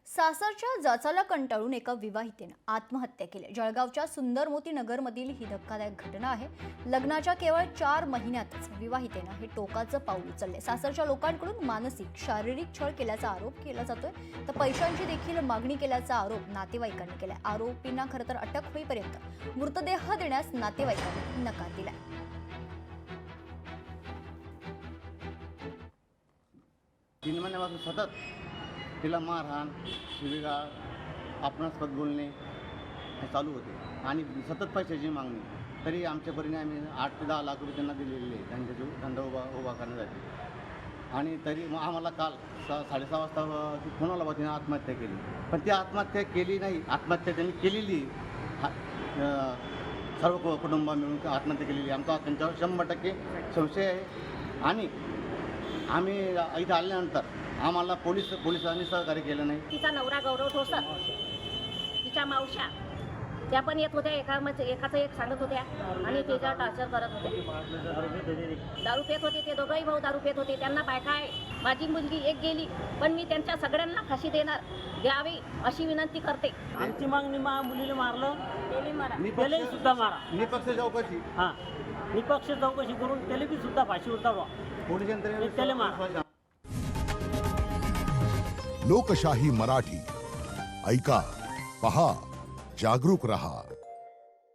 सासरच्या जाचाला कंटाळून एका विवाहितेनं आत्महत्या केली। जळगावच्या सुंदरमोती नगरमधील ही धक्कादायक घटना आहे। लग्नाच्या केवळ 4 महिन्यातच विवाहितेनं हे टोकाचं पाऊल उचलले। सासरच्या लोकांकडून मानसिक शारीरिक छळ केल्याचा आरोप केला जातोय, तर पैशांची देखील मागणी केल्याचा आरोप नातेवाईकांनी केलाय। आरोपींना खरं तर अटक होईपर्यंत मृतदेह देण्यास नातेवाईकांनी नकार दिलाय। 3 महिन्यापासून सतत तिला मारहाण, शिवीगाळ, अपमानास्पद बोलणे हे चालू होते आणि सतत पैशाची मागणी। तरी आमच्या परीने आम्ही 8 ते 10 लाख रुपये त्यांना दिलेले त्यांच्या धंदा उभा करण्यासाठी। आणि तरी मग आम्हाला काल 6:30 वाजता फोन आला, तिने आत्महत्या केली। पण ती आत्महत्या केली नाही, आत्महत्या त्यांनी केलेली सर्व कुटुंब मिळून आत्महत्या केलेली। आमचा त्यांच्यावर 100% संशय आहे। आणि आम्ही इथं आल्यानंतर आम्हाला पोलिसांनी सहकार्य केलं नाही। तिचा नवरा गौरव ठोसर, तिच्या मावश्या त्या पण येत होत्या, एकाचं एक सांगत होत्या आणि त्याच्यावर टॉर्चर करत होत्या। दारू पेत होते ते दोघंही भाऊ, दारू पेत होते। त्यांना बायका आहे, माझी मुलगी एक गेली, पण मी त्यांच्या सगळ्यांना फाशी द्यावी अशी विनंती करते। आमची मागणी मुलीला मारलं, त्याला सुद्धा मारा, निपक्ष चौकशी निपक्ष चौकशी करून त्याला बी सुद्धा फाशी उतारवा, पोलीस यंत्रणेने त्याला मारा। लोकशाही मराठी ऐका, पहा, जागरूक रहा।